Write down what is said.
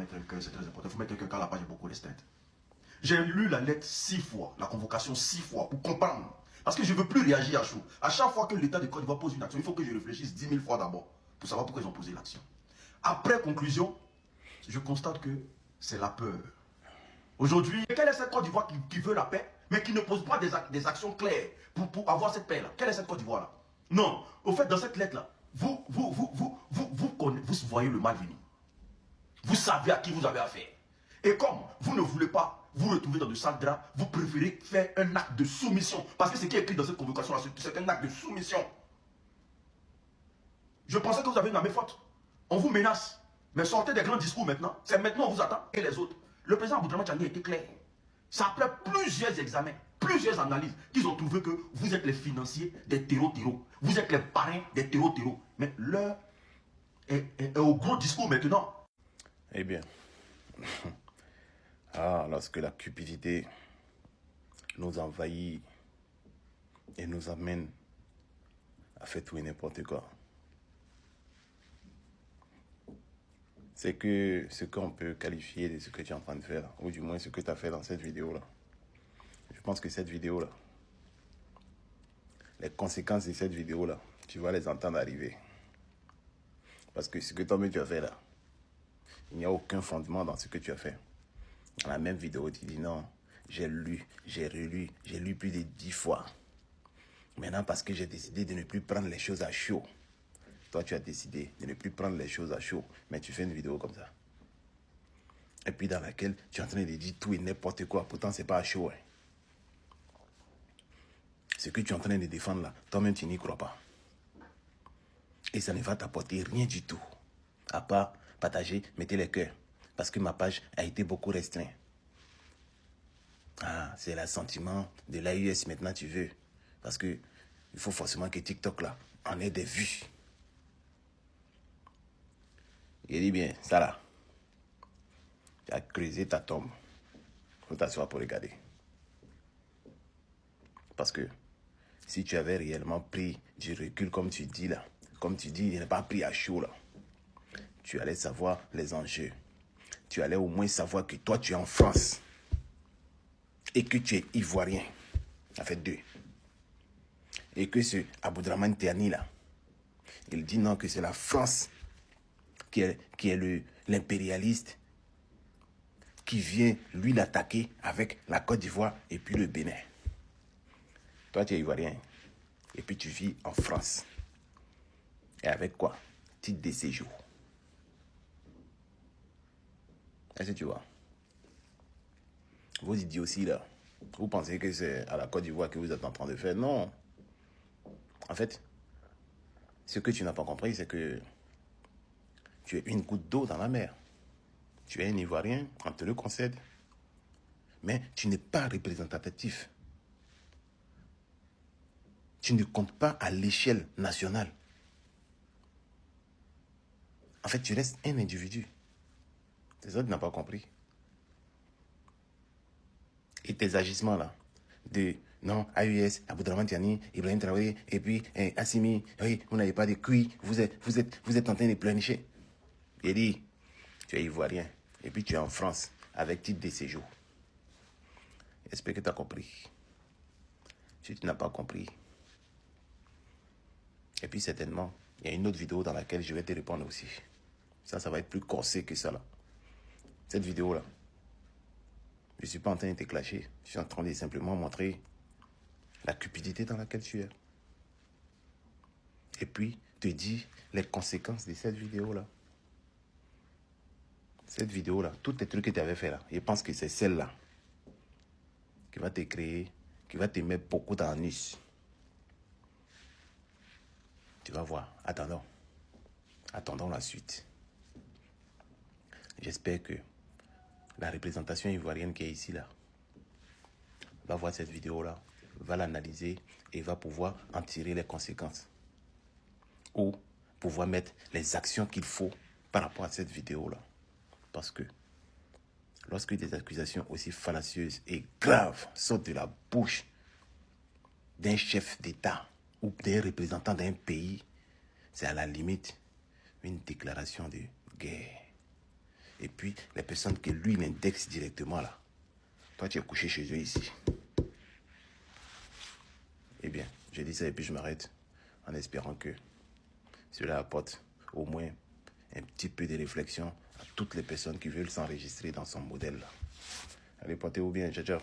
mettre un cœur, c'est très important. Il faut mettre un cœur quand la page est beaucoup restreinte. J'ai lu la lettre 6 fois, la convocation 6 fois pour comprendre. Parce que je ne veux plus réagir à chaud. À chaque fois que l'État de Côte d'Ivoire pose une action, il faut que je réfléchisse 10 000 fois d'abord pour savoir pourquoi ils ont posé l'action. Après conclusion, je constate que c'est la peur. Aujourd'hui, quelle est cette Côte d'Ivoire qui veut la paix, mais qui ne pose pas des actions claires pour avoir cette paix-là? Quelle est cette Côte d'Ivoire-là? Non, au fait, dans cette lettre-là, vous voyez le mal venir. Vous savez à qui vous avez affaire. Et comme vous ne voulez pas vous retrouver dans de sales draps, vous préférez faire un acte de soumission. Parce que ce qui est écrit dans cette convocation-là, c'est un acte de soumission. Je pensais que vous avez une même faute. On vous menace. Mais sortez des grands discours maintenant. C'est maintenant qu'on vous attend et les autres. Le président Aboudraman Tiani a été clair. C'est après plusieurs examens, plusieurs analyses, qu'ils ont trouvé que vous êtes les financiers des terreaux. Vous êtes les parrains des terreaux. Mais l'heure est au gros discours maintenant. Eh bien, lorsque la cupidité nous envahit et nous amène à faire tout et n'importe quoi, c'est que ce qu'on peut qualifier de ce que tu es en train de faire, ou du moins ce que tu as fait dans cette vidéo-là. Je pense que cette vidéo-là, les conséquences de cette vidéo-là, tu vas les entendre arriver. Parce que ce que toi-même tu as fait là, il n'y a aucun fondement dans ce que tu as fait. Dans la même vidéo, tu dis non, j'ai lu, j'ai relu, j'ai lu plus de 10 fois. Maintenant, parce que j'ai décidé de ne plus prendre les choses à chaud. Toi, tu as décidé de ne plus prendre les choses à chaud, mais tu fais une vidéo comme ça. Et puis dans laquelle tu es en train de dire tout et n'importe quoi. Pourtant, c'est pas à chaud. Hein. Ce que tu es en train de défendre là, toi-même, tu n'y crois pas. Et ça ne va t'apporter rien du tout. À part partager, mettez les cœurs. Parce que ma page a été beaucoup restreinte. C'est l'assentiment de l'AUS maintenant, tu veux. Parce que il faut forcément que TikTok là en ait des vues. Il dit bien, ça là, tu as creusé ta tombe. Faut t'asseoir pour regarder. Parce que si tu avais réellement pris du recul comme tu dis là, comme tu dis, il n'est pas pris à chaud là, tu allais savoir les enjeux. Tu allais au moins savoir que toi tu es en France et que tu es ivoirien. Ça fait 2. Et que ce Aboudraman Tiani là, il dit non que c'est la France qui est l'impérialiste qui vient lui l'attaquer avec la Côte d'Ivoire et puis le Bénin. Toi tu es ivoirien et puis tu vis en France. Et avec quoi? Titre de séjour. Est-ce que tu vois? Vos idioties là, vous pensez que c'est à la Côte d'Ivoire que vous êtes en train de faire? Non. En fait, ce que tu n'as pas compris, c'est que tu es une goutte d'eau dans la mer. Tu es un Ivoirien, on te le concède. Mais tu n'es pas représentatif. Tu ne comptes pas à l'échelle nationale. En fait, tu restes un individu. C'est ça que tu n'as pas compris. Et tes agissements là, de non, AUS, Aboudraman Tiani, Ibrahim Traoré, et puis Assimi, oui, vous n'avez pas de QI, vous êtes en train de pleurnicher. Il dit, tu es ivoirien, et puis tu es en France, avec titre de séjour. J'espère que tu as compris. Si tu n'as pas compris. Et puis certainement, il y a une autre vidéo dans laquelle je vais te répondre aussi. Ça va être plus corsé que ça là. Cette vidéo là, je ne suis pas en train de te clasher. Je suis en train de simplement montrer la cupidité dans laquelle tu es. Et puis, te dire les conséquences de cette vidéo-là. Cette vidéo-là, tous les trucs que tu avais fait là, je pense que c'est celle-là qui va te créer, qui va te mettre beaucoup d'anus. Tu vas voir. Attendons la suite. J'espère que la représentation ivoirienne qui est ici là va voir cette vidéo-là, va l'analyser et va pouvoir en tirer les conséquences. Ou pouvoir mettre les actions qu'il faut par rapport à cette vidéo-là. Parce que lorsque des accusations aussi fallacieuses et graves sortent de la bouche d'un chef d'État ou d'un représentant d'un pays, c'est à la limite une déclaration de guerre. Et puis, les personnes que lui, il indexe directement là. Toi, tu es couché chez eux ici. Eh bien, je dis ça et puis je m'arrête en espérant que cela apporte au moins un petit peu de réflexion à toutes les personnes qui veulent s'enregistrer dans son modèle là. Allez, portez-vous bien, ciao, ciao.